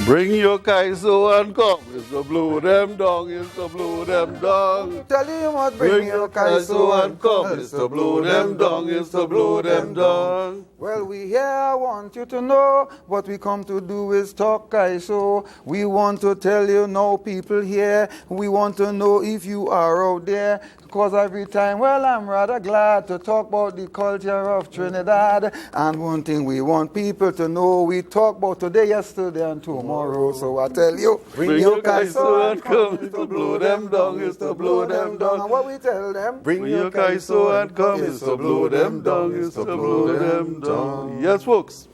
Bring your kaiso and come. It's to blow them down. It's to blow them down. Tell you what, Bring your kaiso and come. It's to blow them down. It's to blow them down. Well, we here want you to know what we come to do is talk kaiso. We want to tell you now, people here. We want to know if you are out there. Because every time, well, I'm rather glad to talk about the culture of Trinidad. And one thing we want people to know, we talk about today, yesterday, and tomorrow. So I tell you, bring your kaiso and come. It's to blow them down. It's to blow them down. And what we tell them, bring your kaiso and come. It's to blow them down. It's to blow them down. Yes, folks.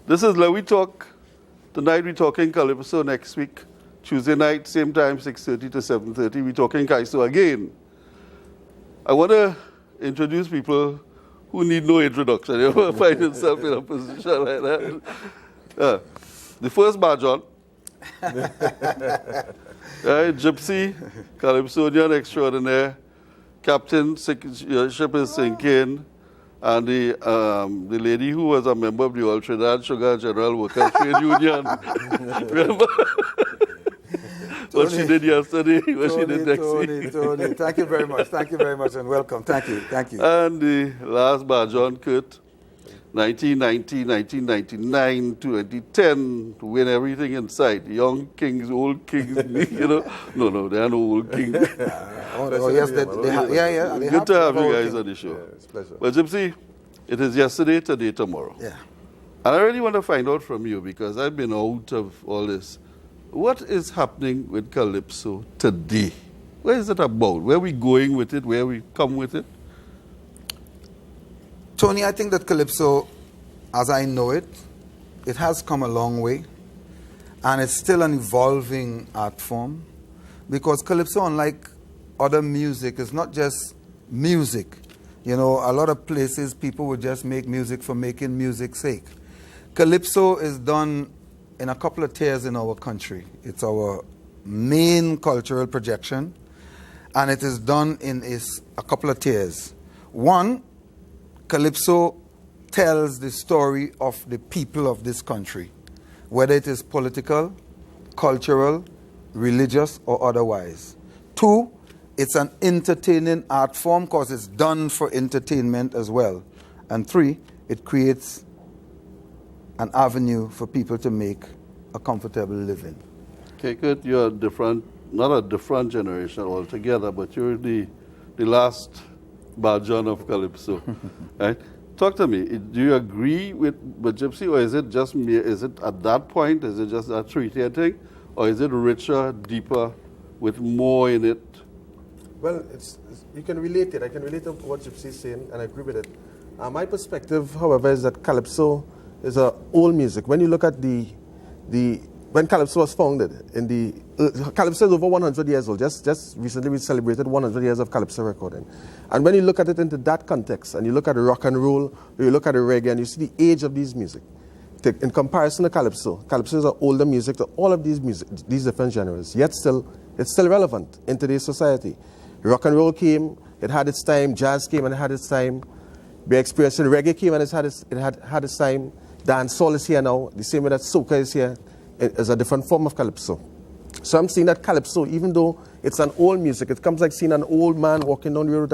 This is Let We Talk. Tonight we're talking Calypso. Next week, Tuesday night, same time, 6:30 to 7:30, we're talking kaiso again. I want to introduce people who need no introduction. You ever find yourself in a position like that? The first Bajon, Gypsy, Calypsonian extraordinaire, Captain, your ship is sinking, and the lady who was a member of the All Trinidad Sugar General Workers Trade Union. Remember? What she did yesterday, what she did next week. Tony, thank you very much. Thank you very much and welcome. Thank you. And the last bar, John Kurt, 1990, 1999, 2010, to win everything in sight. Young kings, old kings, you know. No, there are no old kings. Yes, they have. Yeah. Good to have you guys on the show. Yeah, it's a pleasure. But Gypsy, it is yesterday, today, tomorrow. Yeah. And I really want to find out from you, because I've been out of all this. What is happening with Calypso today? Where is it about? Where are we going with it? Where we come with it? Tony, I think that Calypso, as I know it, it has come a long way. And it's still an evolving art form. Because Calypso, unlike other music, is not just music. You know, a lot of places people would just make music for making music's sake. Calypso is done in a couple of tiers in our country. It's our main cultural projection, and it is done in a couple of tiers. One, Calypso tells the story of the people of this country, whether it is political, cultural, religious, or otherwise. Two, it's an entertaining art form because it's done for entertainment as well. And three, it creates an avenue for people to make a comfortable living. Okay, good. You're different, not a different generation altogether, but you're the last Bajon of Calypso, right? Talk to me. Do you agree with Gypsy, or is it just me? Is it at that point? Is it just a three-tier thing, or is it richer, deeper, with more in it? Well, you can relate it. I can relate to what Gypsy is saying, and I agree with it. My perspective, however, is that Calypso is old music. When you look at when Calypso was founded, Calypso is over 100 years old. Just recently we celebrated 100 years of Calypso recording. And when you look at it into that context, and you look at the rock and roll, or you look at the reggae, and you see the age of these music, in comparison to Calypso is an older music to all of these different genres, yet it's still relevant in today's society. Rock and roll came, it had its time. Jazz came and it had its time. We're experiencing reggae came and it had its time. Dancehall is here now, the same way that soca is here. It is a different form of Calypso. So I'm seeing that Calypso, even though it's an old music, it comes like seeing an old man walking down the road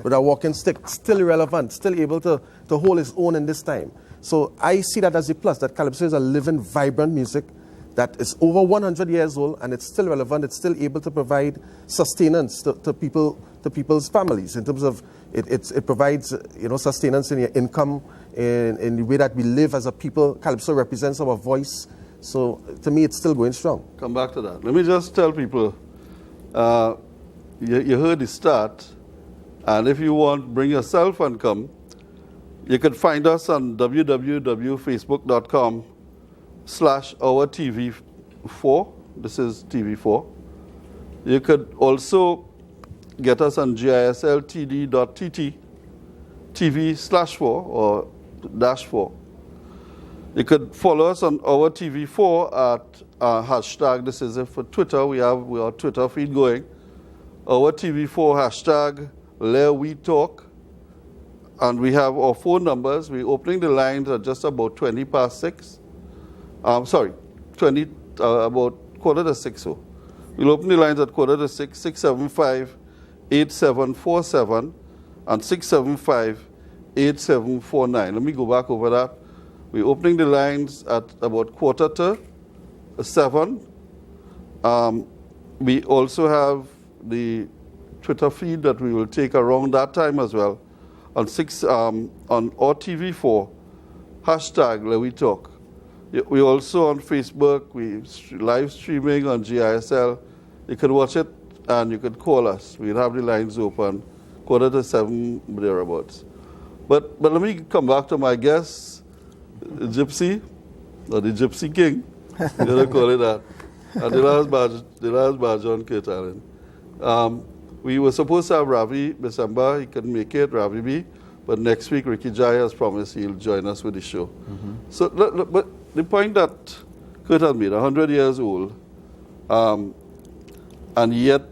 with a walking stick, still relevant, still able to hold his own in this time. So I see that as a plus, that Calypso is a living, vibrant music that is over 100 years old, and it's still relevant. It's still able to provide sustenance to people's families in terms of it provides sustenance in your income, in the way that we live as a people. Calypso represents our voice. So to me, it's still going strong. Come back to that. Let me just tell people, you heard the start, and if you want, bring yourself and come. You can find us on www.facebook.com/OurTV4. This is TV4. You could also get us on gisltd.tt, TV/4 or -4. You could follow us on Our TV4 at hashtag, this is it for Twitter, we have our Twitter feed going, Our TV4 hashtag, Let We Talk, and we have our phone numbers. We're opening the lines at just about 20 past 6. 20 about 5:45. So we'll open the lines at 5:45, 675-8747 and 675-8749. Let me go back over that. We're opening the lines at about 6:45. We also have the Twitter feed that we will take around that time as well on our TV4 hashtag Let We Talk. We also on Facebook. We live streaming on GISL. You can watch it and you can call us. We'll have the lines open 6:45 thereabouts. But let me come back to my guest, Gypsy, or the Gypsy King. You're gonna call it that. And the last badge on Kurt Allen. We were supposed to have Ravi December. He couldn't make it, Ravi B. But next week, Ricky Jai has promised he'll join us with the show. Mm-hmm. So, but the point that Kurt had made, 100 years old, and yet,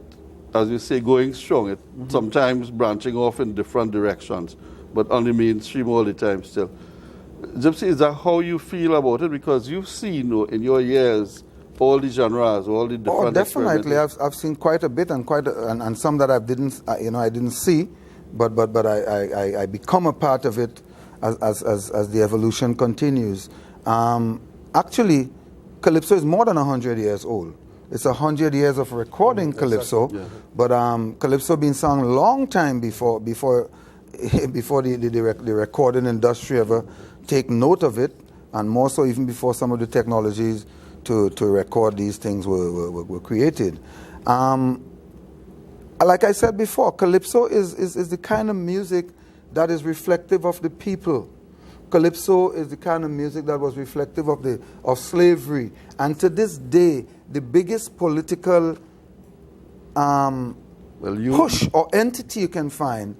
as you say, going strong, it sometimes branching off in different directions, but on the mainstream all the time still. Gypsy, is that how you feel about it? Because you've seen in your years all the genres, all the different. Oh, definitely. I've seen quite a bit, and and some that I didn't see, but I become a part of it as the evolution continues. Actually, Calypso is more than 100 years old. It's 100 years of recording Calypso, yeah. But Calypso been sung a long time before the recording industry ever take note of it, and more so even before some of the technologies to record these things were created. Like I said before, Calypso is the kind of music that is reflective of the people. Calypso is the kind of music that was reflective of slavery. And to this day, the biggest political push or entity you can find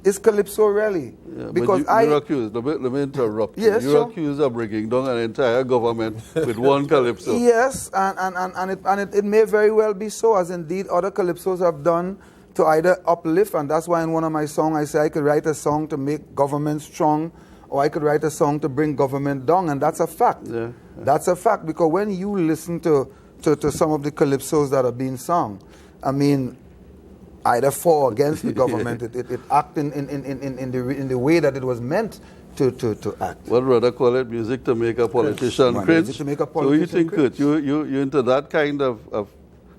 is Calypso Rally. Yeah, because you're accused, let me interrupt you. Yes, you're accused of bringing down an entire government with one Calypso. Yes, and it may very well be so, as indeed other Calypsos have done to either uplift, and that's why in one of my songs I say I could write a song to make government strong, or I could write a song to bring government down, and that's a fact. Yeah. That's a fact, because when you listen to some of the Calypsos that are being sung, I mean, either for or against the government, it acted in the way that it was meant to act. What rather call it music to make a politician cringe? Music to make a politician so you think, cringe. Kurt, you into that kind of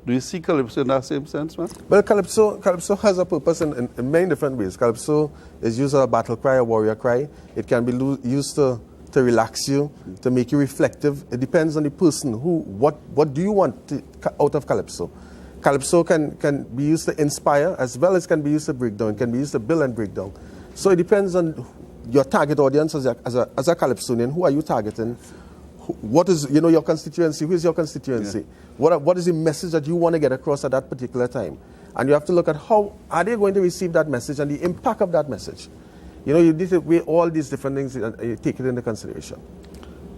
do you see Calypso in that same sense, man? Well, Calypso has a purpose in many different ways. Calypso is used as a battle cry, a warrior cry. It can be used to relax you, to make you reflective. It depends on the person. What do you want out of Calypso? Calypso can be used to inspire as well as can be used to break down. It can be used to build and break down. So it depends on your target audience as a Calypsonian. Who are you targeting? What is your constituency? Who is your constituency? Yeah. What is the message that you want to get across at that particular time? And you have to look at how are they going to receive that message and the impact of that message. You need to weigh all these different things and take it into consideration.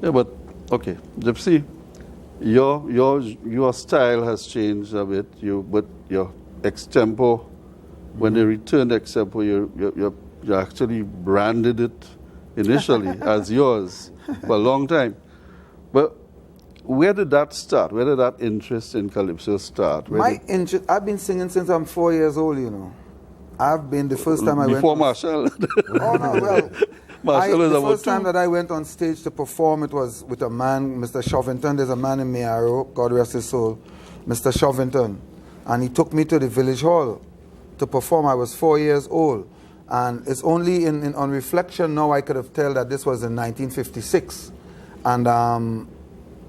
Yeah, but okay, Gypsy, your style has changed a bit. But your extempo, when they returned extempo, you actually branded it initially as yours for a long time. But where did that start? Where did that interest in Calypso start? Interest, I've been singing since I'm 4 years old, I've been the first time I went... Before Marshall? Oh, no, well... Marshall is the first time that I went on stage to perform, it was with a man, Mr. Shovington. There's a man in Miaro, God rest his soul, Mr. Shovington. And he took me to the village hall to perform. I was 4 years old. And it's only on reflection now I could have told that this was in 1956. And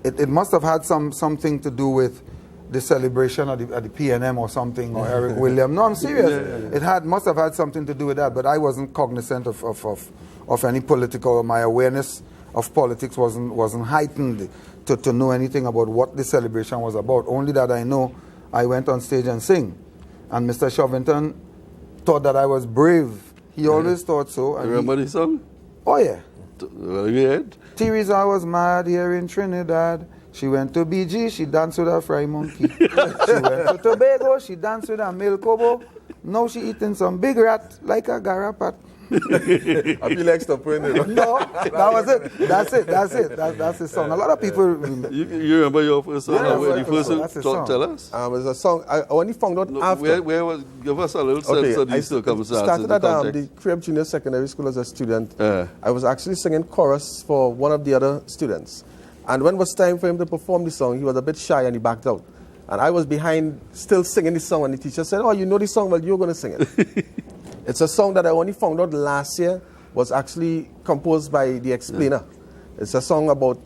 it must have had something to do with the celebration at the PNM or something, or Eric William. No, I'm serious. Yeah. It must have had something to do with that, but I wasn't cognizant of any political. My awareness of politics wasn't heightened to know anything about what the celebration was about. Only that I know I went on stage and sing. And Mr. Shovington thought that I was brave. He always thought so. And remember the song? Oh, yeah. Yeah. Teresa was mad here in Trinidad. She went to BG, she danced with a fry monkey. She went to Tobago, she danced with a milk obo. Now she eating some big rat like a garrapat. I feel extra point. No, that was it. That's it. That's the song. A lot of people remember. You remember your first song? Yeah, When you that's first the song. tell us? It's a song I only found out after. Where was? Give us a little sense of these circumstances. Started the at the context. Crib Junior Secondary School as a student. I was actually singing chorus for one of the other students. And when it was time for him to perform the song, he was a bit shy and he backed out. And I was behind still singing the song, and the teacher said, "Oh, you know the song? Well, you're going to sing it." It's a song that I only found out last year was actually composed by The Explainer. It's a song about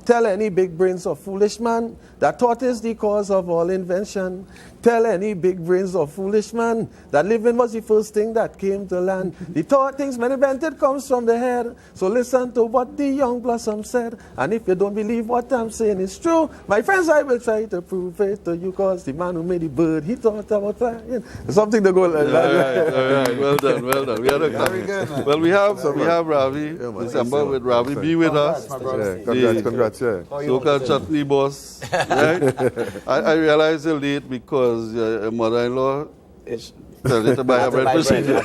tell any big brains or foolish man that thought is the cause of all invention. Tell any big brains or foolish man that living was the first thing that came to land. The thought things men invented comes from the head. So listen to what the young blossom said. And if you don't believe what I'm saying is true, my friends, I will try to prove it to you, cause the man who made the bird, he thought about flying. Something to go like that. All right. Well done. We had a Very good, man. Well, we have Ravi December with Ravi. Be with us. Congrats. Soca chutney boss. Right? I realized you're late because your mother-in-law tell you to buy a bread procedure.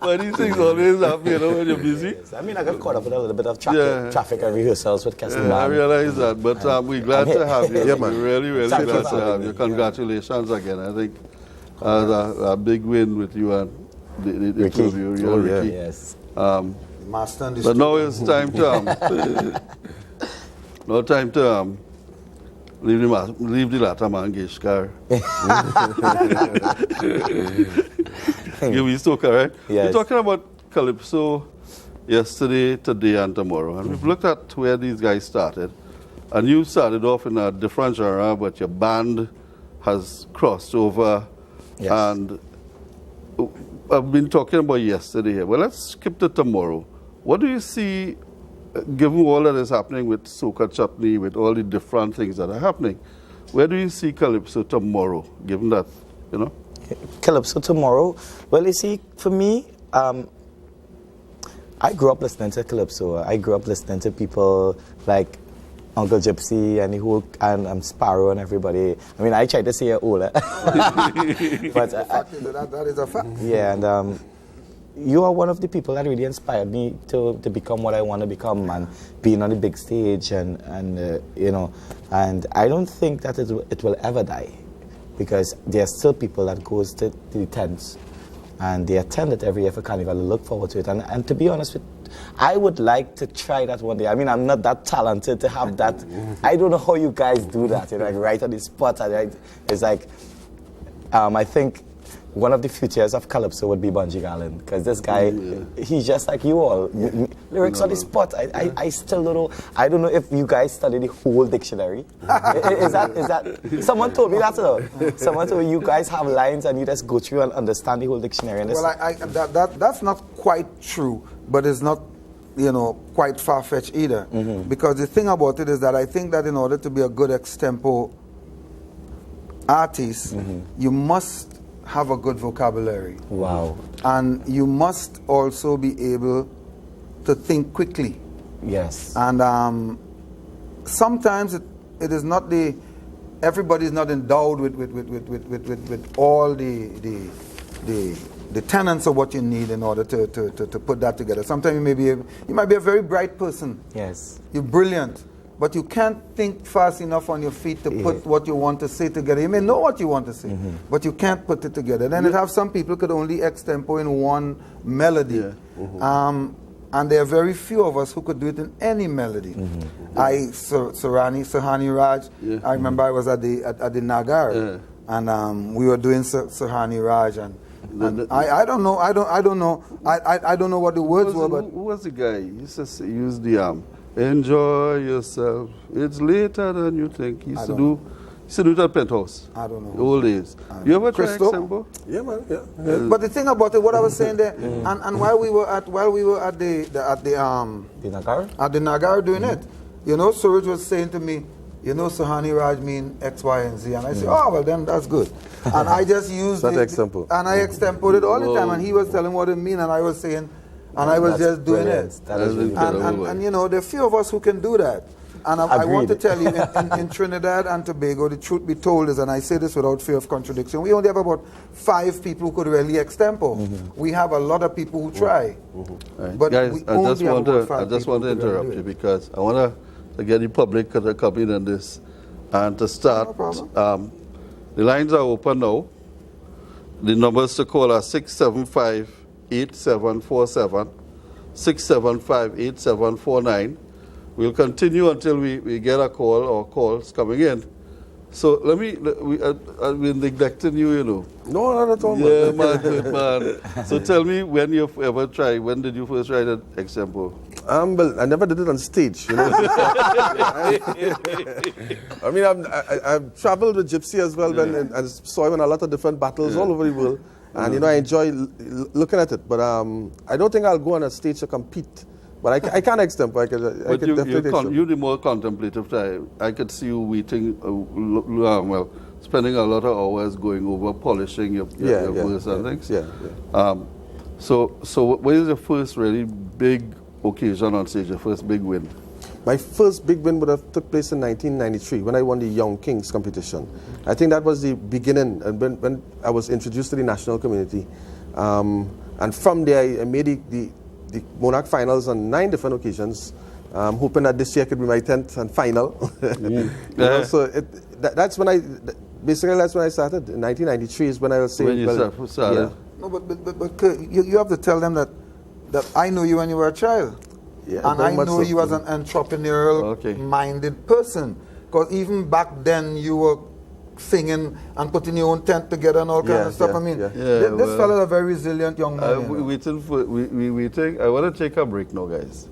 But these things always happen, when you're busy. I mean, I got caught up in a little bit of traffic and rehearsals with Kessie. I realize that, but we're glad to have you. Yeah, man. We're really glad to have you. Congratulations again. I think a big win with you and the two of you. Ricky. Yes. Master and But now it's time to leave the latter man Gishkar. We still correct. Yes. We're talking about Calypso yesterday, today, and tomorrow, and we've looked at where these guys started. And you started off in a different genre, but your band has crossed over. Yes. And I've been talking about yesterday here. Well, let's skip to tomorrow. What do you see, given all that is happening with Soca Chutney, with all the different things that are happening? Where do you see Calypso tomorrow, given that, Calypso tomorrow? Well, you see, for me, I grew up listening to Calypso. I grew up listening to people like Uncle Gypsy and Sparrow and everybody. I mean, I tried to say it older. But that is a fact. Yeah, and you are one of the people that really inspired me to become what I want to become, and being on the big stage, and and I don't think that it will ever die, because there are still people that goes to the tents, and they attend it every year for Carnival and look forward to it. And to be honest with, I would like to try that one day. I mean, I'm not that talented to have that. I don't know how you guys do that, like right on the spot. It's like, I think one of the futures of Calypso would be Bunji Garlin, because this guy, he's just like you all. Lyrics on the spot. I still don't know. I don't know if you guys study the whole dictionary. Is that? Someone told me that. Someone told me you guys have lines and you just go through and understand the whole dictionary. And Well, that's not quite true, but it's not, quite far-fetched either. Mm-hmm. Because the thing about it is that I think that in order to be a good extempo artist, you must have a good vocabulary. Wow. And you must also be able to think quickly. Yes. And sometimes it is not everybody is not endowed with all the tenets of what you need in order to put that together. Sometimes you might be a very bright person. Yes. You're brilliant, but you can't think fast enough on your feet to put what you want to say together. You may know what you want to say, but you can't put it together. Then it have some people could only extempo in one melody. And there are very few of us who could do it in any melody. Sahani Raj, I remember I was at the Nagar, and we were doing Sahani Raj, and I don't know what the words were, but who was the guy? He used to use the enjoy yourself. It's later than you think. He used to do it at Penthouse. I don't know. The old days. You ever try Crystal? extempo? Yeah, man. Yeah. But the thing about it, what I was saying there, and while we were at the Nagar? at the Nagar doing it, Suraj was saying to me, Sahani Raj mean X, Y, and Z, and I said, oh well, then that's good. And I just used That it, example. and I extempoed it all the time, and he was telling what it mean, and I was saying, and I was just doing it. That is really And there are few of us who can do that. And I want to Agreed. tell you, in Trinidad and Tobago, the truth be told is, and I say this without fear of contradiction, we only have about 5 people who could really extempo. We have a lot of people who try. Right. But Guys, we I only just have want about to 5 people who could really interrupt do you it. because I want to get the public to come in on this and to start. No problem. The lines are open now. The numbers to call are 675-8747, 675-8749. We'll continue until we get a call or calls coming in. So I've been neglecting you, you know. No, not at all, man. Yeah, man, good man. So tell me when you've ever tried, when did you first try that example? Well, I never did it on stage, you know. I mean, I've traveled with Gypsy as well, and saw him in a lot of different battles all over the world. And, you know, I enjoy looking at it. But I don't think I'll go on a stage to compete. But I can't extempo. I could definitely extempo. You're the more contemplative type. I could see you waiting, spending a lot of hours going over, polishing your verse and things. Yeah. So what is your first really big occasion on stage, your first big win? My first big win would have took place in 1993 when I won the Young Kings competition. I think that was the beginning, and when I was introduced to the national community. And from there, I made the Monarch finals on 9 different occasions, hoping that this year could be my 10th and final. You know, so that's when I started. In 1993 is when I was saying, when you started. Yeah. No, but you have to tell them that I knew you when you were a child. Yeah, and very I much know so. you as an entrepreneurial-minded person. Because even back then, you were singing and putting your own tent together and all kinds of stuff. I mean, this fellow is a very resilient young man. We waiting. I want to take a break now, guys,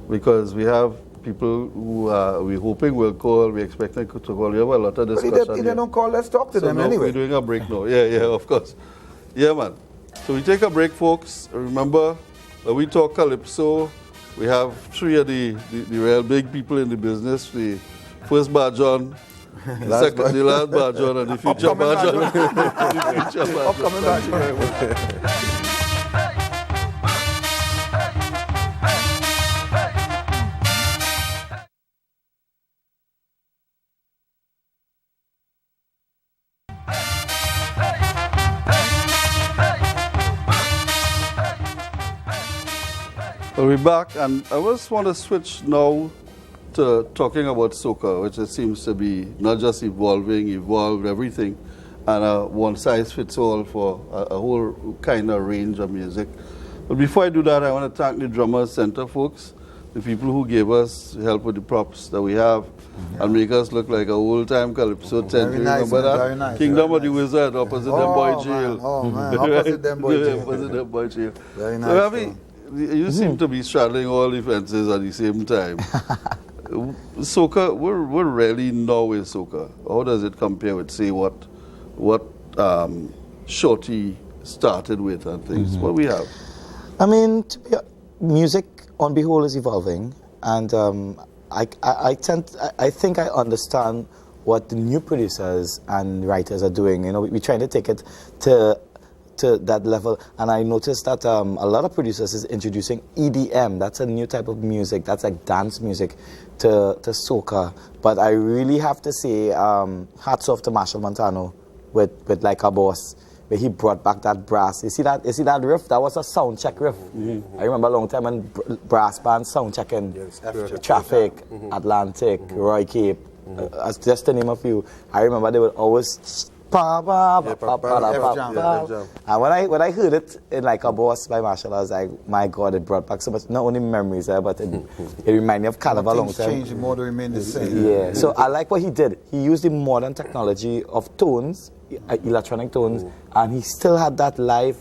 because we have people who we're hoping will call. We're expecting to call. We have a lot of discussion. But if they don't call, let's talk to them anyway. We're doing a break now. Yeah, of course. Yeah, man. So we take a break, folks. Remember, when we talk Calypso, we have 3 of the real big people in the business. The first Bajon, the last Bajon, and the future Bajon. Upcoming Bajon. Well, we're back, and I just want to switch now to talking about soca, which it seems to be not just evolved everything, and one size fits all for a whole kind of range of music. But before I do that, I want to thank the Drummers Center folks, the people who gave us help with the props that we have and make us look like a old-time Calypso tent. Very nice, Remember that? very nice, Kingdom very of the nice. Wizard, opposite them boy jail. Man, opposite them boy jail. Opposite them boy jail. Very nice. So, Ravi, you seem to be straddling all the fences at the same time. Soca, we're really now in soca. How does it compare with, say, what Shorty started with and things? What we have? I mean, music on the whole is evolving, and I think I understand what the new producers and writers are doing. You know, we're trying to take it to that level, and I noticed that a lot of producers is introducing EDM. That's a new type of music. That's like dance music to soca. But I really have to say, hats off to Marshall Montano with Like a Boss, where he brought back that brass. You see that riff? That was a sound check riff. I remember a long time when brass bands sound checking Traffic, Atlantic, Roy Cape, as just to name a few. I remember they would always and when I heard it in Like a Boss by Marshall, I was like, my God, it brought back so much, not only memories, but it reminded me of Carnival a long time. Things change, more to remain the same. Yeah, so I like what he did. He used the modern technology of tones, electronic tones, and he still had that live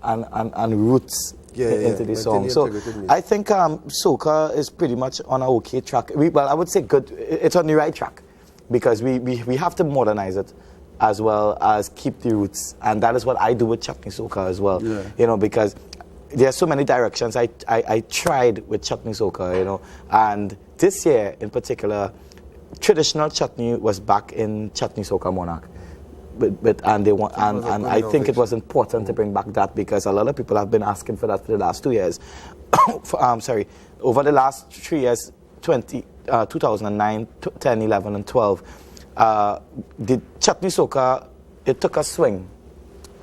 and roots into the song. So I think soca is pretty much on an okay track. Well, I would say good. It's on the right track because we have to modernize it as well as keep the roots, and that is what I do with Chutney Soca as well. Yeah. You know, because there are so many directions I tried with Chutney Soca, you know, and this year in particular, traditional chutney was back in Chutney Soca Monarch. But I think it was important to bring back that because a lot of people have been asking for that for the last 2 years. Over the last 3 years, 2009, 10, 11, and 12, the Chutney Soca, it took a swing.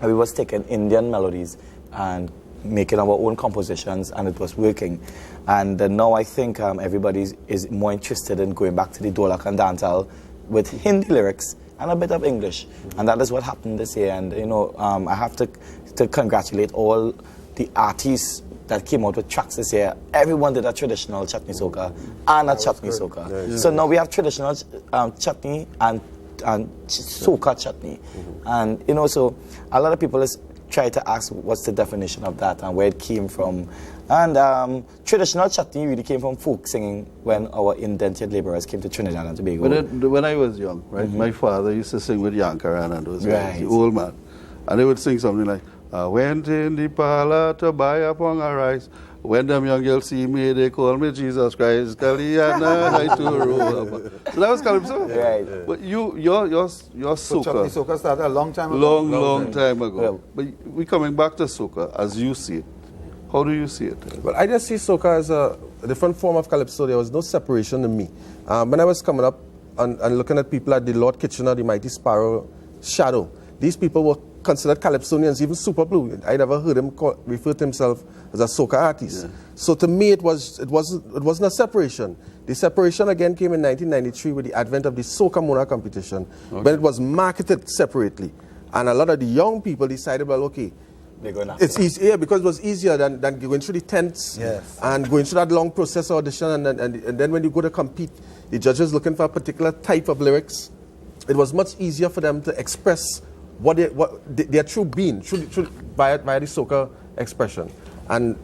We was taking Indian melodies and making our own compositions, and it was working. And now I think everybody is more interested in going back to the Dholak and Dancehall with Hindi lyrics and a bit of English. And that is what happened this year. And, you know, I have to congratulate all the artists that came out with tracks this year. Everyone did a traditional Chutney Soca and a Chutney Soca. Yeah. So now we have traditional chutney and Soca chutney. And, you know, so a lot of people try to ask what's the definition of that and where it came from. And traditional chutney really came from folk singing when our indentured laborers came to Trinidad and Tobago. When I was young, right, my father used to sing with Yankaran and those guys, the old man. And they would sing something like, I went in the parlor to buy a pong of rice. When them young girls see me, they call me Jesus Christ. Kaliana, I to roll. So that was Calypso. Right. But your soca. Chutney Soca started a long time ago. Long time ago. Well, but we coming back to soca as you see it. How do you see it? Well, I just see soca as a different form of calypso. There was no separation in me. When I was coming up and looking at people like the Lord Kitchener, the Mighty Sparrow, Shadow, these people were considered calypsonians, even Super Blue. I never heard him refer to himself as a soca artist. Yeah. So to me, it wasn't a separation. The separation again came in 1993 with the advent of the Soca Mona competition, when it was marketed separately, and a lot of the young people decided, well, okay, it's easier because it was easier than going through the tents and going through that long process of audition, and then when you go to compete, the judges looking for a particular type of lyrics. It was much easier for them to express what their true being, via the soca expression. And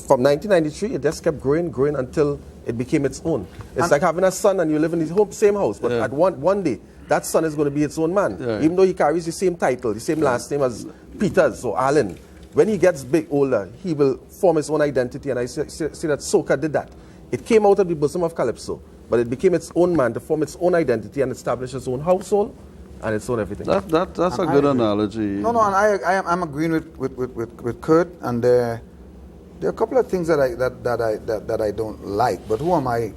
from 1993, it just kept growing until it became its own. It's like having a son and you live in the same house, but at one day, that son is going to be its own man. Yeah. Even though he carries the same title, the same last name as Peters or Allen. When he gets older, he will form his own identity, and I say that soca did that. It came out of the bosom of Calypso, but it became its own man to form its own identity and establish its own household and its own everything. That's a good analogy. No, and I'm agreeing with Kurt, and there are a couple of things that I don't like, but who am I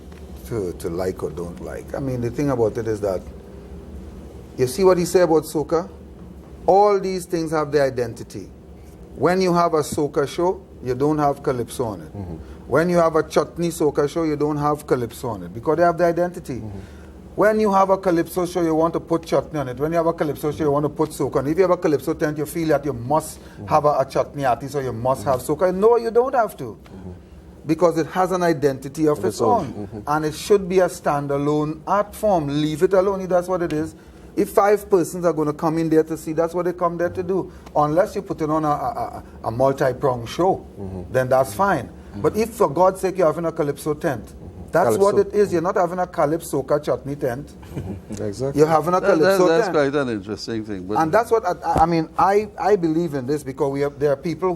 to like or don't like? I mean, the thing about it is that you see what he said about soca? All these things have their identity. When you have a soca show, you don't have calypso on it. When you have a chutney soca show, you don't have calypso on it because they have the identity. When you have a calypso show, you want to put chutney on it. When you have a calypso show, you want to put soca on it. If you have a calypso tent, you feel that you must have a chutney artist or you must have soca. No, you don't have to. Because it has an identity of its own. And it should be a standalone art form. Leave it alone, that's what it is. If 5 persons are going to come in there to see, that's what they come there to do. Unless you put it on a multi-pronged show, then that's fine. But if, for God's sake, you're having a calypso tent, that's what it is. You're not having a calypso chutney tent. Exactly. You're having a calypso that's tent. Quite an interesting thing. But and that's what, I believe in this because there are people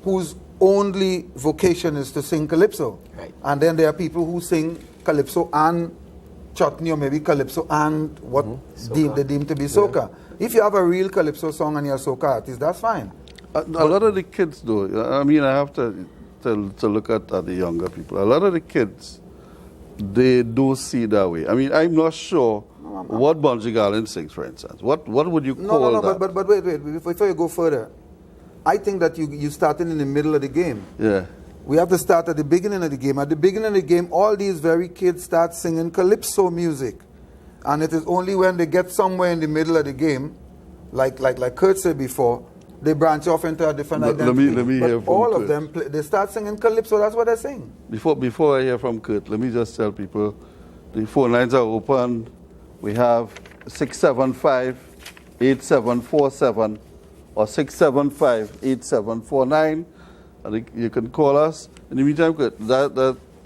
whose only vocation is to sing calypso. Right. And then there are people who sing calypso and chutney, or maybe calypso and what they deem to be soca. If you have a real calypso song and you're a soca artist, that's fine. A lot of the kids, though, I mean, I have to look at the younger people. A lot of the kids, they do see it that way. I mean, I'm not sure what Bunji Garlin sings, for instance. What would you call that? But wait, before you go further, I think that you started in the middle of the game. Yeah. We have to start at the beginning of the game. At the beginning of the game, all these very kids start singing calypso music. And it is only when they get somewhere in the middle of the game, like Kurt said before, they branch off into a different identity. Let me hear from all Kurt. of them, they start singing calypso. That's what they're saying. Before I hear from Kurt, let me just tell people, the phone lines are open. We have 675-8747 or 675-8749. You can call us. In the meantime,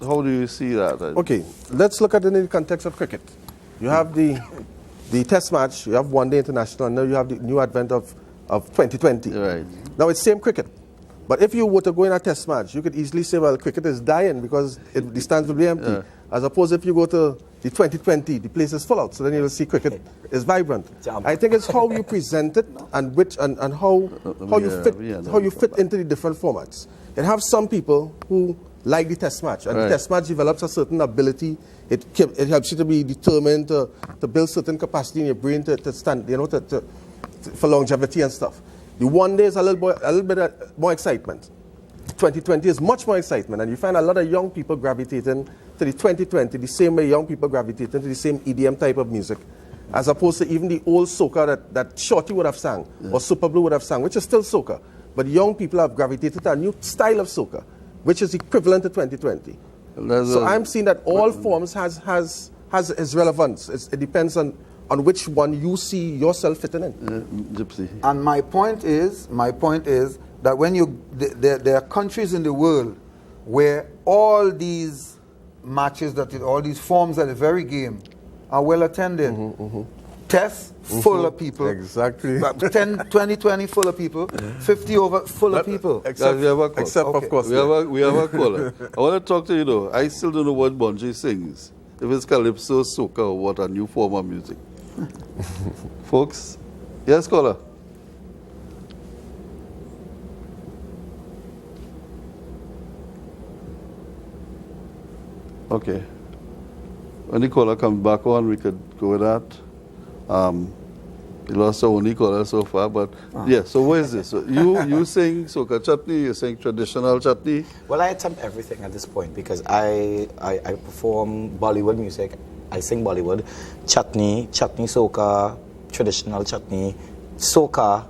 how do you see that? Okay, let's look at it in the context of cricket. You have the test match, you have one-day international, and now you have the new advent of 2020. Right. Now it's same cricket. But if you were to go in a test match, you could easily say, well, cricket is dying because the stands will be empty. Yeah. As opposed if you go to the 2020, the place is full out. So then you will see cricket is vibrant. I think it's how you present it and how you fit into the different formats. And have some people who like the test match. And the test match develops a certain ability. It helps you to be determined, to build certain capacity in your brain to stand, for longevity and stuff. The one day is a little bit more excitement. 2020 is much more excitement, and you find a lot of young people gravitating to the 2020 the same way young people gravitating to the same EDM type of music, as opposed to even the old soca that Shorty would have sang, or Super Blue would have sang, which is still soca. But young people have gravitated to a new style of soca, which is equivalent to 2020. So I'm seeing that all forms has its relevance. It depends on which one you see yourself fitting in. Gypsy. And my point is that when there are countries in the world where all these matches, all these forms of the very game are well attended. Tests full of people. Exactly. 10, 20, 20 full of people. 50 over full of people. Except, we have a call. Except of course. We have a caller. I want to talk to you though. I still don't know what Bonji sings. If it's calypso, soca, or what, a new form of music. Folks? Yes, caller? Okay. When the caller comes back on, we could go with that. We lost our only caller so far, but yeah, so what is this? So you sing soca chutney, you sing traditional chutney? Well, I attempt everything at this point because I perform Bollywood music. I sing Bollywood, chutney soca, traditional chutney, soca,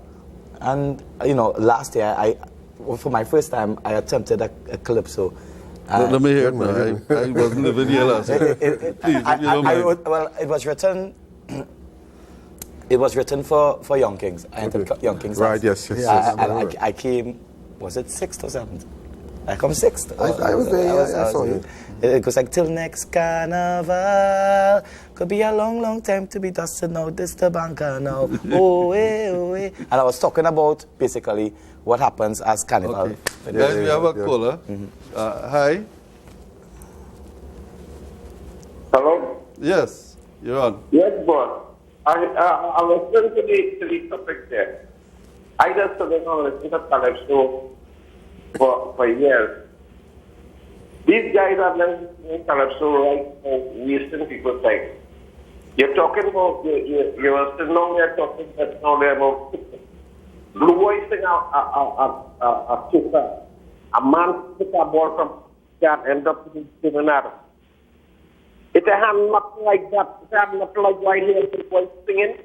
and last year for my first time I attempted a calypso. Let me hear it now. I wasn't living here last year. Please, if you don't mind. Well, it was written. It was written for Young Kings. I entered Young Kings. Right, yes. And I came, was it 6th or 7th? I come 6th. I was there, I saw you. It goes like, till next carnival. Could be a long, long time to be dusted now. This the banker now. Oh, eh. And I was talking about, basically, what happens as carnival. Okay. Guys, we have a caller. Hi. Hello? Yes, you're on. Yes, boss. I was listening to the topic there. I just don't know, listen to Calypso for years. These guys are listening to Calypso right now, wasting people's time. You're talking about, you're still now there talking about Blue Boy sing a soca. A man took a ball from that end up in the It had nothing like that. It had nothing like right here. People singing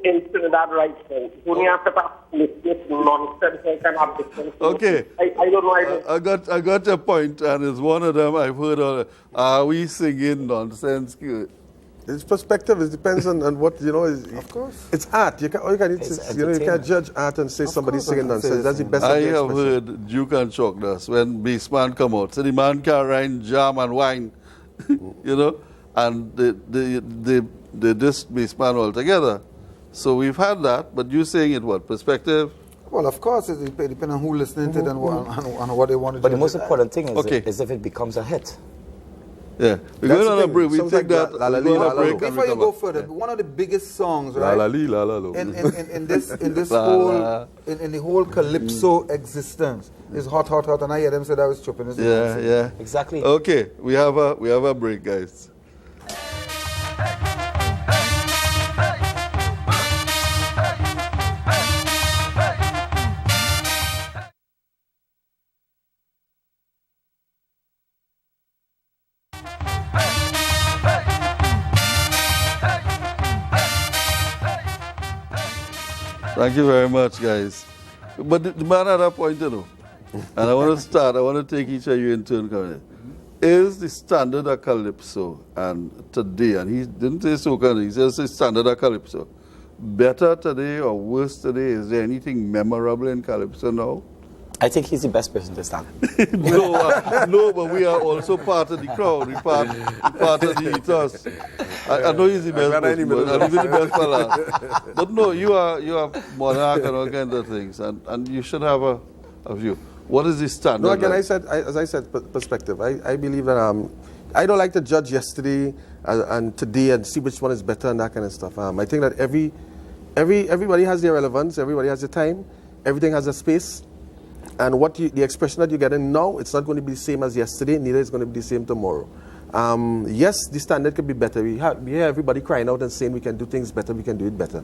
in Trinidad right now. Only after this nonsense I cannot listen. Okay. I don't know. I got your point, and it's one of them I've heard. Are we singing nonsense? It's perspective. It depends on what Of course. It's art. You can't judge art and say somebody's singing nonsense. That's the best. I have heard Duke and Chokdas when bassman come out. So the man can rhyme jam and wine, and they diss bassman altogether. So we've had that, but you saying it what? Perspective? Well, of course, it depends on who listening to it and what they want to do. But the most important thing is if it becomes a hit. Yeah, we're going on a break. We take that. Before you go further, one of the biggest songs, right? In this whole calypso existence is hot, hot, hot, and I hear them say that was tripping. Yeah. Exactly. Okay, we have a break, guys. Thank you very much, guys. But the man had a point, and I want to take each of you in turn. Is the standard of calypso and today, and he didn't say soca, he says the standard of calypso, better today or worse today? Is there anything memorable in calypso now? I think he's the best person to start. No, but we are also part of the crowd. We part of the ethos. I know he's the best person, but I'll be the best for last. But no, you are monarch and all kinds of things, and you should have a view. What is the standard? No, again, as I said, perspective. I believe that I don't like to judge yesterday and today and see which one is better and that kind of stuff. I think that everybody has their relevance, everybody has their time, everything has a space. And the expression that you're getting now, it's not going to be the same as yesterday, neither is going to be the same tomorrow. Yes, the standard can be better. We hear everybody crying out and saying we can do things better, we can do it better.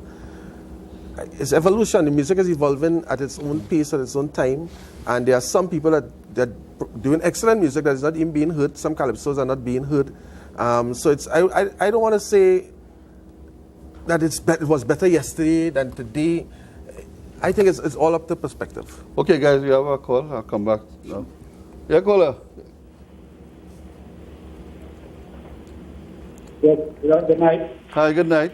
It's evolution. The music is evolving at its own pace, at its own time. And there are some people that are doing excellent music that is not even being heard. Some calypsos are not being heard. So I don't want to say that it was better yesterday than today. I think it's all up to perspective. Okay, guys, we have a call. I'll come back now. Yeah, caller. Yes, good night. Hi, good night.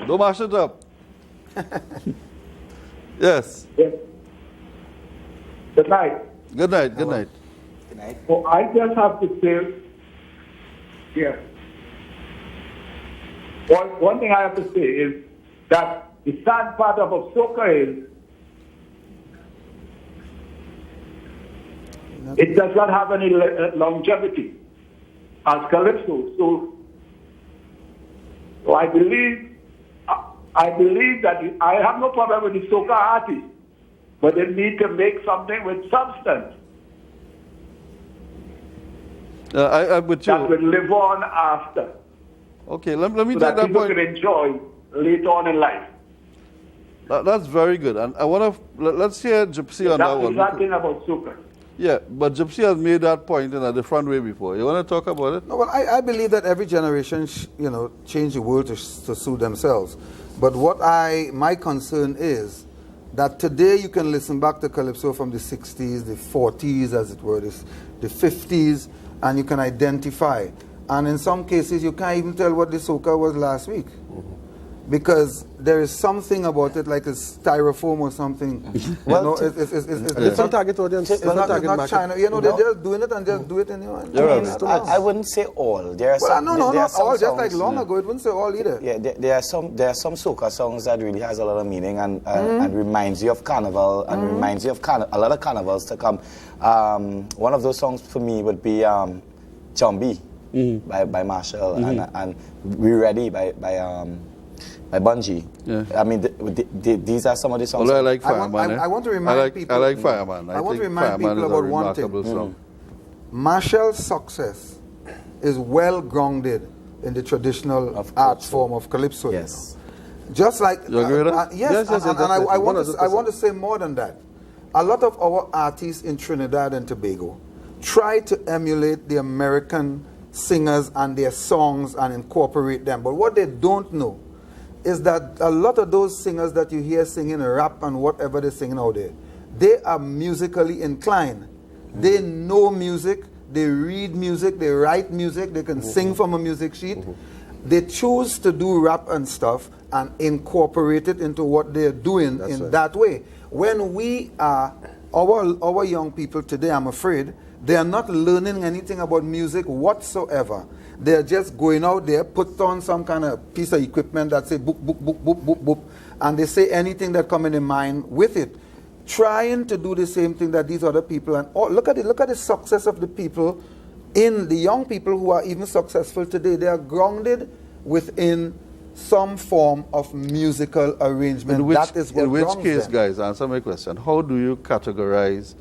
Don't mash it up. Yes. Yes. Good night. Good night, good night. Good night. So I just have to say, yes. One thing I have to say is that the sad part of soca is it does not have any longevity as calypso. So I believe that I have no problem with the soca artists, but they need to make something with substance I'm with that you. will live on after, Okay, let me so take that that people point. can enjoy later on in life. That's very good. And I want to, let's hear Gypsy on that That's one. that thing about soca. Yeah, but Gypsy has made that point in a different way before. You want to talk about it? No, well, I believe that every generation, change the world to suit themselves. But my concern is that today you can listen back to calypso from the 60s, the 40s, as it were, the 50s, and you can identify. And in some cases, you can't even tell what the soca was last week. Because there is something about it, like a styrofoam or something. Well, It's not target audience. It's not target not market. China. They're just doing it and just do it anyway. I wouldn't say all. There are some. No, there are not some all. Just songs, like long ago, it wouldn't say all either. Yeah, there are some soca songs that really has a lot of meaning and reminds you of carnival and reminds you of a lot of carnivals to come. One of those songs for me would be Chombi by Marshall and We Ready by Bungie. Yeah. I mean, these are some of the songs. Although I like Fireman. I want to remind people. I like Fireman. I want to think remind Fireman people is about a one remarkable thing. song. Marshall's success is well grounded in the traditional art form of calypso. Yes. Just like You agree with that? Yes, yes, and definitely. I want 100%. to say more than that. A lot of our artists in Trinidad and Tobago try to emulate the American singers and their songs and incorporate them. But what they don't know is that a lot of those singers that you hear singing rap and whatever they're singing out there, they are musically inclined. They know music, they read music, they write music, they can sing from a music sheet. They choose to do rap and stuff and incorporate it into what they're doing that way. When we are, our young people today, I'm afraid, they are not learning anything about music whatsoever. They're just going out there, put on some kind of piece of equipment that say boop, boop, boop, boop, boop, boop, and they say anything that comes in their mind with it. Trying to do the same thing that these other people, and look at the success of the people, in the young people who are even successful today. They are grounded within some form of musical arrangement. In which grounds case, them. guys, answer my question. How do you categorize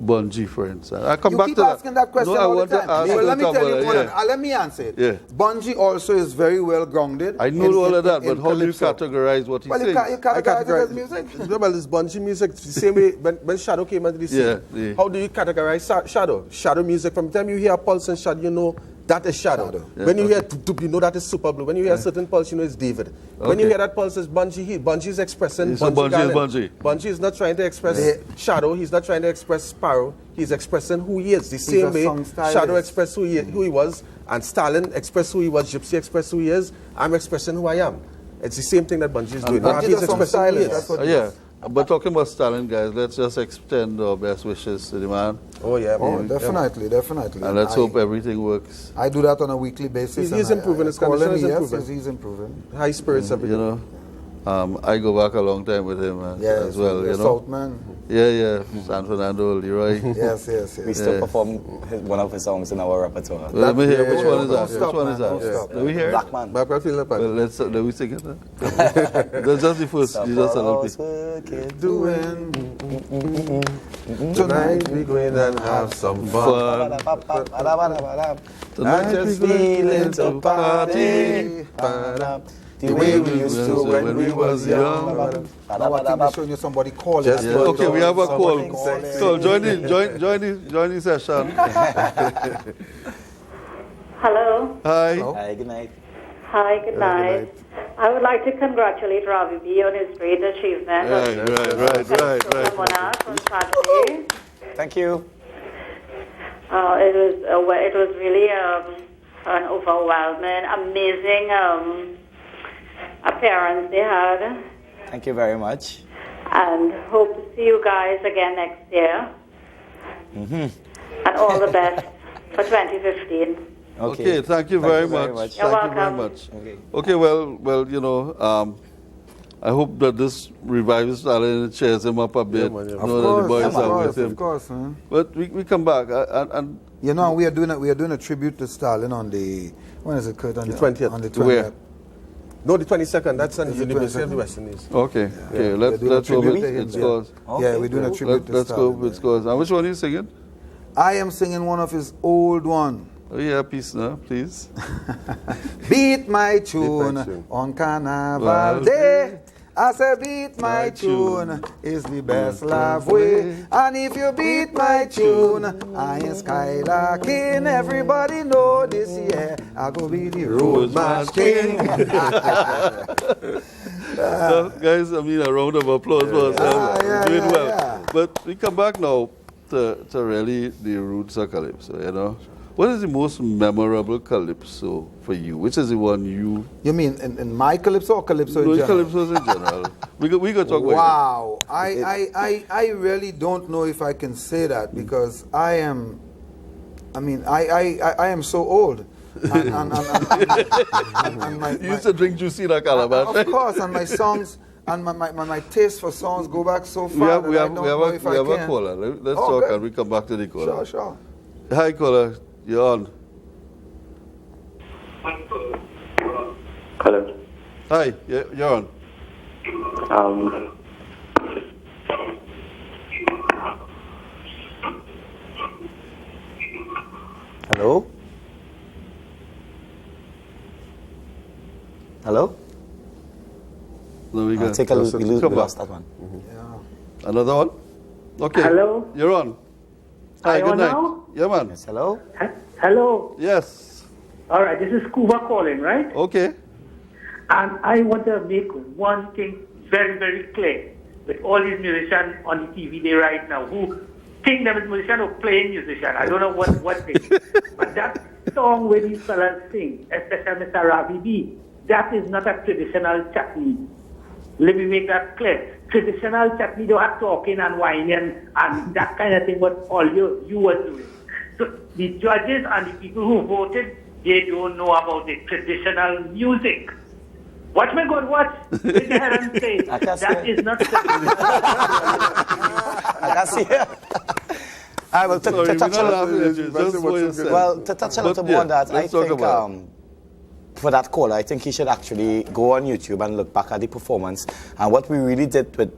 Bungie, for instance? I come You back keep to asking that question No, I all want the to time. ask Well, let me you tell you about more it, than let me answer it. Yeah. Bungie also is very well grounded. I know all of that, but how do you calypso. categorize what he Well, you sings? categorize it as music. Well, this Bungie music, the same way when Shadow came into the scene. Yeah. How do you categorize Shadow? Shadow music, from the time you hear Pulse and Shadow, you know that is Shadow. Yeah, When you hear Tup Tup, you know that is Super Blue. When you hear certain Pulse, you know it's David. When you hear that Pulse is Bungie, Bungie is expressing So Bungie is Garland. Bungie. Bungie is not trying to express Shadow. He's not trying to express Sparrow. He's expressing who he is. The same a way song stylist. Shadow expressed who he was, and Stalin expressed who he was, Gypsy expressed who he is, I'm expressing who I am. It's the same thing that Bungie is doing. Bungie He's is a song expressing who he stylist. is. That's what Yeah. But talking about Stalin, guys, let's just extend our best wishes to the man. Oh, yeah. Oh, man. definitely. And let's hope everything works. I do that on a weekly basis. He's and improving. His call condition him, is yes, improving. He's improving. High spirits every day. You know, I go back a long time with him as well, you know. Southman. Yeah, San Fernando, Leroy. Yes. We still perform one of his songs in our repertoire. Let me hear, which one is don't that? stop, Which one man, is don't that? stop. Do we hear it? Black Man. But I feel like Well, let we sing it. That's just the first, just a little bit. Doing tonight we go in and have some fun. Tonight just we feeling to party. The way we used to when we was young. Now I think they're showing you somebody calling. Just That's Yeah. what Okay, it's we have a somebody call. calling. So join the session. Hello. Hi. Hi, good night. Hi, good night. I would like to congratulate Ravi B on his great achievement. Right. Someone else on Saturday. Thank you. It was really an overwhelming, amazing appearance they had. Thank you very much. And hope to see you guys again next year. And all the best for 2015. Okay, thank you very much. You're Thank you very welcome. much. Okay. Okay, well, you know, I hope that this revives Stalin and cheers him up a bit. man, yeah. You know that the boys are with him. Of course, man. But we come back and You know, we are doing a tribute to Stalin on the, when is it, Kurt? On The 20th. On the 20th. Where? No, the 22nd. That's on the Is it University of the 22nd? West Indies. okay, we're let's doing a go tribute with to him, its yeah. cause. Yeah, we're doing a tribute to Let's go Stalin. with its cause. And which one are you singing? I am singing one of his old one. Oh yeah, peace now, please. Beat my tune tune. on Carnival Well, Day. I say beat my my tune tune is the best love way. And if you beat my tune, I am skylarking. Everybody know this year I go be the road march king. So, guys, I mean, a round of applause for ourselves. yeah, Doing yeah, well. yeah. But we come back now to really the roots of Calypso, you know. What is the most memorable Calypso for you? Which is the one you... You mean in my Calypso or Calypso No, in general? Calypso's in general. we could talk about Wow. I really don't know if I can say that because I am so old. And my, it. You used to drink juicy in a calabash. of course, and my songs and my taste for songs go back so We far have, that we I have, don't we have, know a, if we I have a can. caller. Let's Oh, talk good. and we come back to the caller. Sure. Hi, caller. You're on. Hello. Hi, you're on. Hello? Hello? No, we got Take a look. We come lost back. that one. Another one? Okay. Hello? You're on. Hi, Am I good on night. now? Yeah, man. Yes, hello? Hello. Yes. All right, this is Kuba calling, right? Okay. And I want to make one thing very, very clear with all these musicians on the TV there right now who think them as musicians or playing musicians. I don't know what they But that song where these fellas sing, especially Mr. Ravi B, that is not a traditional chutney. Let me make that clear. Traditional chutney, you have talking and whining and that kind of thing, what all you were doing. So the judges and the people who voted, they don't know about the traditional music. Watch me God, watch. Sit there and say, I can see that it. is not traditional. I can see it. I will Sorry, we're touch not a laughing little. at you. Just what you said. Well, to touch a little more on that, I let's talk think about it. for that caller, I think he should actually go on YouTube and look back at the performance. And what we really did with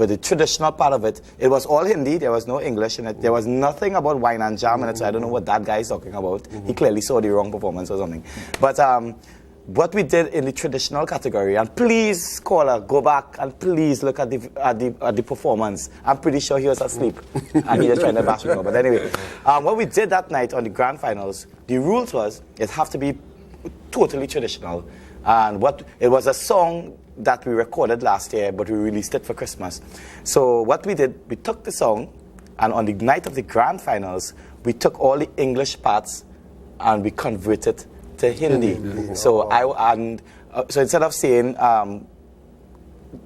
the traditional part of it, it was all Hindi. There was no English in it. There was nothing about wine and jam in it. So I don't know what that guy is talking about. He clearly saw the wrong performance or something. But what we did in the traditional category, and please, caller, go back and please look at the performance. I'm pretty sure he was asleep and he was trying to bash me. But anyway, what we did that night on the grand finals, the rules was it have to be totally traditional. And it was a song that we recorded last year, but we released it for Christmas. So what we did, we took the song, and on the night of the grand finals, we took all the English parts and we converted to Hindi. So so instead of saying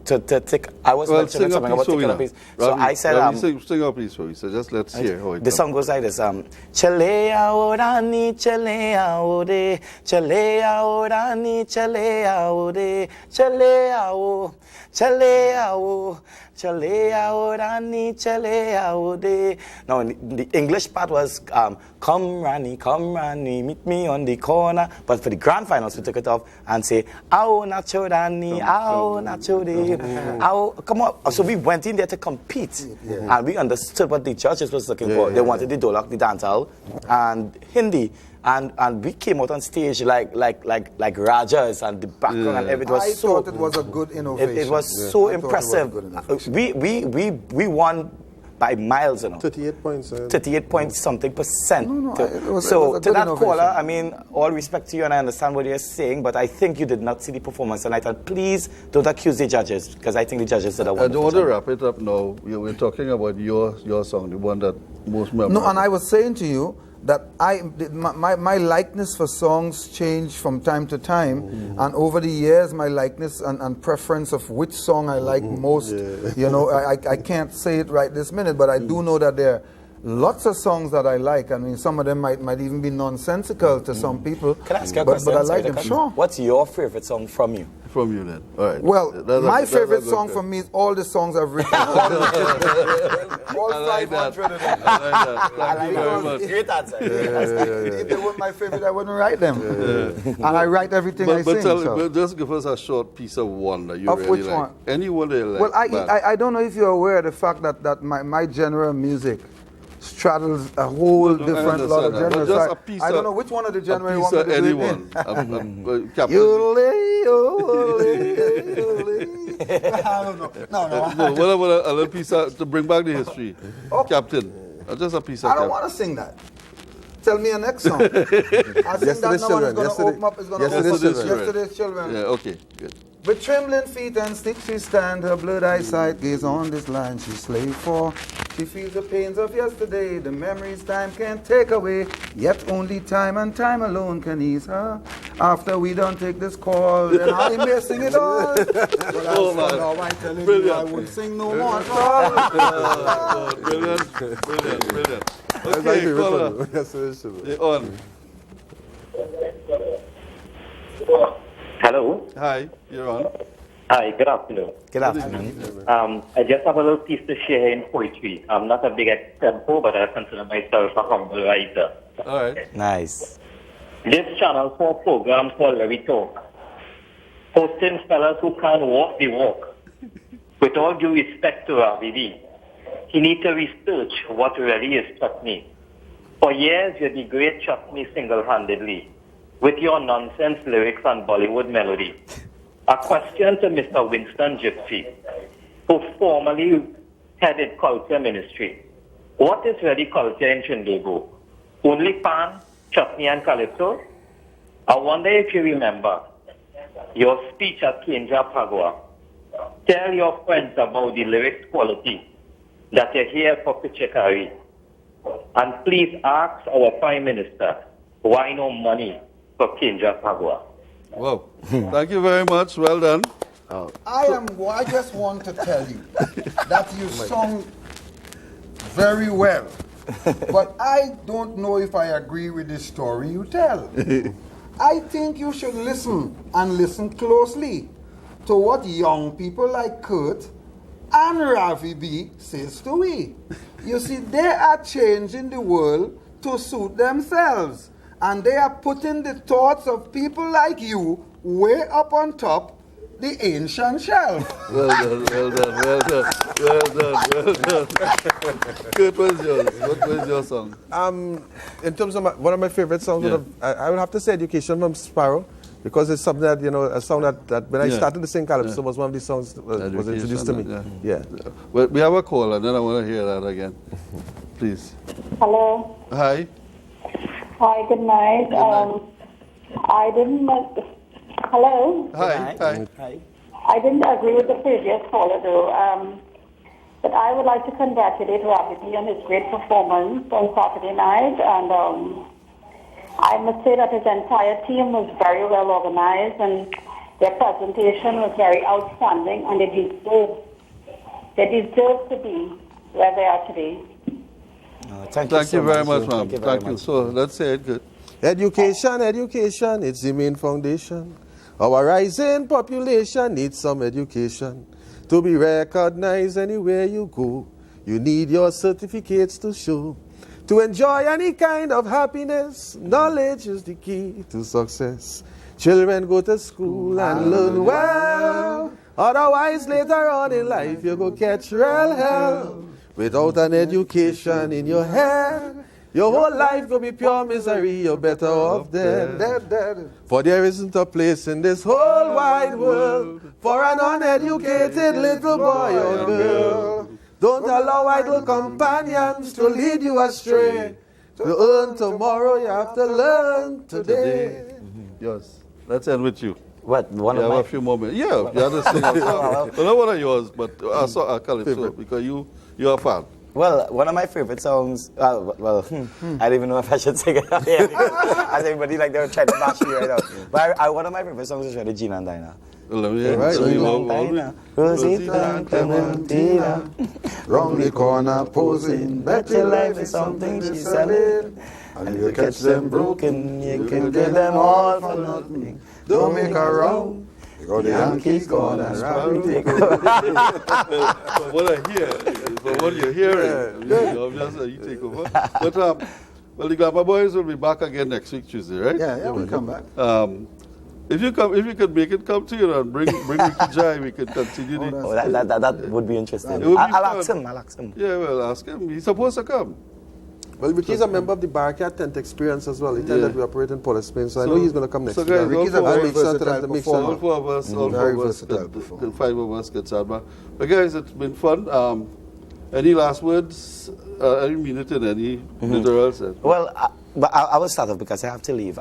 to take. I was mentioning something about taking a piece. So I said, sing a piece for me. So just let's hear how it the song goes like this: Chalea orani, chalea ode, chalea orani, chalea ode, chalea o, chalea o. Chalea orani, chalea ode. Now, the English part was come Rani, meet me on the corner. But for the grand finals, we took it off and say, Ao nacho Rani, ao nacho de. Come on. So we went in there to compete. Yeah. And we understood what the judges was looking for. They wanted the dolak, the dancehall, and Hindi. And we came out on stage like Rajas, and the background and everything was I thought it was a good innovation. It was so impressive. We won by miles, 38 points. 38 point something percent. It was so a to good that innovation. caller, I mean, all respect to you, and I understand what you're saying, but I think you did not see the performance tonight. And please don't accuse the judges, because I think the judges did a wonderful I don't want to job. wrap it up now. We're talking about your song, the one that most memorable. No, and I was saying to you that my likeness for songs changed from time to time, and over the years my likeness and preference of which song I like most, I can't say it right this minute, but I do know that there are lots of songs that I like. I mean, some of them might even be nonsensical to some people. Can I ask you a question? But I like them, sure. What's your favorite song from you? From you then. All right. Well, my favorite that's song from me is all the songs I've written. All I like that. 500 of them. I like that. Thank you very much. Great answer. If they weren't my favorite, I wouldn't write them. And I write everything I sing. But just give us a short piece of one that you Of really which like. one? Any one that you like. Well, man. I don't know if you're aware of the fact that my genre of music straddles a whole different lot of understand that, but genres. just So a piece I don't of- know which one of the a genres you piece want me of to do it anyone. in. Captain. I don't know. No. No, a little piece to bring back the history. Captain. Just a piece of I don't Captain. want to sing that. Tell me a next song. I sing that Yesterday's now and it's Children. going to open up. It's going to open up. Yesterday's Children. Yesterday's Children. Yeah, okay, good. With trembling feet and stick she stand, her blurred eyesight gaze on this line she slaved for. She feels the pains of yesterday, the memories time can't take away. Yet only time and time alone can ease her. After we don't take this call, then I may sing it all. But now I'm telling you I won't sing no more at all. Brilliant. Okay, caller. You're on. Hello. Hi, you're on. Hi, good afternoon. Good afternoon. I just have a little piece to share in poetry. I'm not a big extempo, but I consider myself a humble writer. All right. Nice. This Channel 4 program called Let Me Talk, hosting fellas who can't walk the walk. With all due respect to Ravi B, he need to research what really is chutney. For years, you degrade chutney single-handedly with your nonsense lyrics and Bollywood melody. A question to Mr. Winston Gypsy, who formerly headed Culture Ministry. What is really culture in Trinbago? Only pan, chutney and calypso? I wonder if you remember your speech at Kinja Pagua. Tell your friends about the lyrics quality that you hear for Pichakari. And please ask our Prime Minister why no money for Kinja Pagua. Wow. Thank you very much. Well done. I just want to tell you that you sung very well. But I don't know if I agree with the story you tell. I think you should listen, and listen closely, to what young people like Kurt and Ravi B says to we. You see, they are changing the world to suit themselves. And they are putting the thoughts of people like you way up on top the ancient shelf. Well done. Kurt, what was your song? In terms of one of my favorite songs, I would have to say Education from Sparrow, because it's something that, a song that when I started to sing Calypso was one of these songs that was introduced to me. Yeah. Well, we have a call, and then I want to hear that again. Please. Hello. Hi. Hi, good night. I didn't... Hello? Hi. I didn't agree with the previous caller, though. But I would like to congratulate Ravi B on his great performance on Saturday night. And I must say that his entire team was very well organized. And Their presentation was very outstanding, and they deserve to be where they are today. Thank you very much, ma'am. Thank you. So let's say it good. Education, education, it's the main foundation. Our rising population needs some education. To be recognized anywhere you go, you need your certificates to show. To enjoy any kind of happiness, knowledge is the key to success. Children go to school and learn well. Otherwise, later on in life, you go catch real hell. Without an education in your head, your whole life will be pure misery. You're better off dead. For there isn't a place in this whole wide world for an uneducated little boy or girl. Don't allow idle companions to lead you astray. To earn tomorrow, you have to learn today. Yes. Let's end with you. What? One You of have my a few more minutes. Yeah, the other thing. Well, not one of yours, but I saw Calypso because you're a fan. Well, one of my favorite songs, I don't even know if I should sing it out here. As everybody like they're trying to bash me right now. But one of my favorite songs is Regina and Dinah. Rosita Clementina, round the corner posing. Bet your life is something she's selling. And you catch them broken, you can get them all for nothing. Don't make a round, because the Yankees gonna take From what I hear, from what you're hearing, obviously you take over. But well, the Glamour Boys will be back again next week, Tuesday, right? Yeah, we'll come back. If you could make it come to you and bring Ricky Jai, we could continue. That would be interesting. It would be I'll fun. ask him. Yeah, well, ask him. He's supposed to come. Well, Ricky's a member of the Barricade Tent Experience as well. He tells that we operate in Polish Spain, so I know he's going to come next so week. guys, Ricky's a very versatile all performer. four of us, Very versatile performer. five of us get sad. But guys, it's been fun. Any last words? I didn't mean it in any literal sense. Well, I will start off because I have to leave.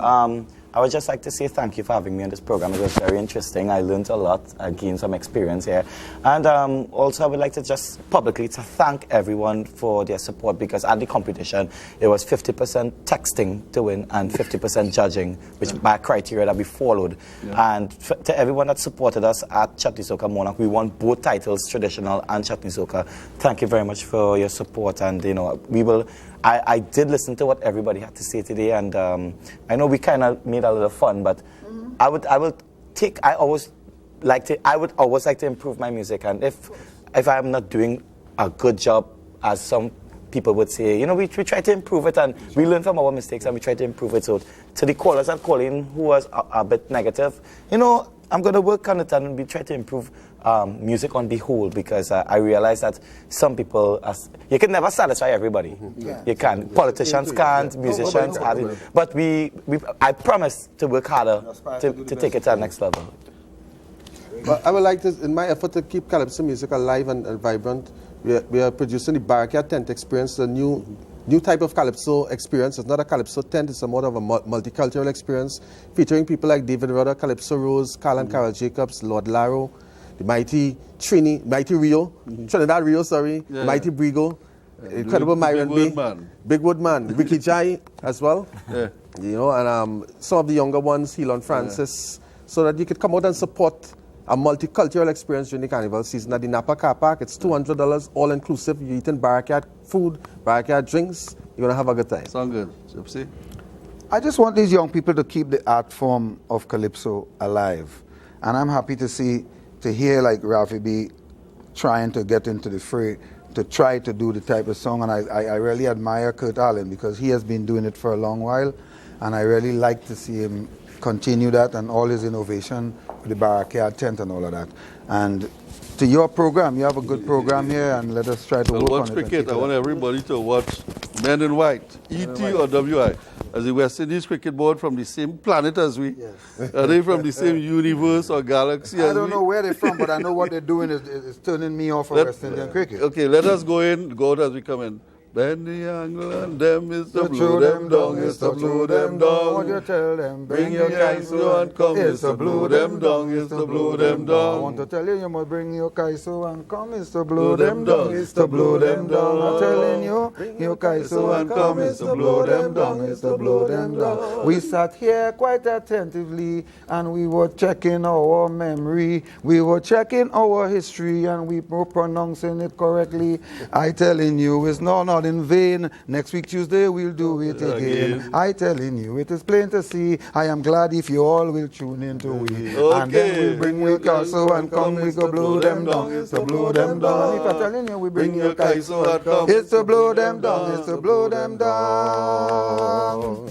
I would just like to say thank you for having me on this program. It was very interesting. I learned a lot. I gained some experience here. And also I would like to just publicly to thank everyone for their support because at the competition, it was 50% texting to win and 50% judging, which my criteria that we followed. Yeah. And to everyone that supported us at Chutney Soca Monarch, we won both titles, traditional and Chutney Soca. Thank you very much for your support. And, you know, we will... I did listen to what everybody had to say today, and I know we kind of made a little fun, but I would always like to improve my music, and if I'm not doing a good job, as some people would say, you know, we try to improve it, and we learn from our mistakes, and we try to improve it. So to the callers that call in who was a bit negative, you know, I'm going to work on it, and we try to improve music on the whole, because I realize that some people, you can never satisfy everybody. You can't. Politicians can't, musicians can't. But I promise to work harder to take it to the next level. Well, I would like to, in my effort to keep Calypso music alive and vibrant, we are producing the Barricade Tent Experience, a new type of Calypso experience. It's not a Calypso tent, it's more of a multicultural experience, featuring people like David Rudder, Calypso Rose, Carl and Carol Jacobs, Lord Laro, the mighty Rio, Trinidad Rio, mighty Brigo, incredible Myron B, Big Woodman, Ricky Jai as well, you know, and some of the younger ones, Helon Francis, so that you could come out and support a multicultural experience during the carnival season at the Napa Car Park. It's $200 all inclusive. You're eating Barricade food, Barricade drinks. You're gonna have a good time. Sound good, Gypsy? I just want these young people to keep the art form of Calypso alive, and I'm happy to hear like Rafi B trying to get into the fray to try to do the type of song, and I really admire Kurt Allen because he has been doing it for a long while, and I really like to see him continue that and all his innovation with the Barricade tent and all of that. And to your program, you have a good program here, and let us try to work watch on it. Cricket. I want everybody to watch Men in White, ET or WI, as the West Indies cricket board from the same planet as we. Yes. Are they from the same universe or galaxy as we? I don't know where they're from, but I know what they're doing is turning me off of West Indian cricket. Okay, let us go out as we come in. Bend the angle and them is to blow them down, is to blow them down. What you tell them? Bring your kaiso and come, is to blow them down, is to blow them down. I want to tell you, you must bring your kaiso and come, is to blow them down, is to blow them down. I'm telling you, your kaiso and come, is to blow them down, is to blow them down. We sat here quite attentively and we were checking our memory, we were checking our history and we were pronouncing it correctly. I telling you, it's not in vain. Next week Tuesday we'll do it again. I telling you, it is plain to see. I am glad if you all will tune in to we. Okay. And then we'll bring your kaiso and come, we go blow them down. It's to blow them down. If I'm telling you, we bring your kaiso and come. It's to blow them down. It's to blow them down.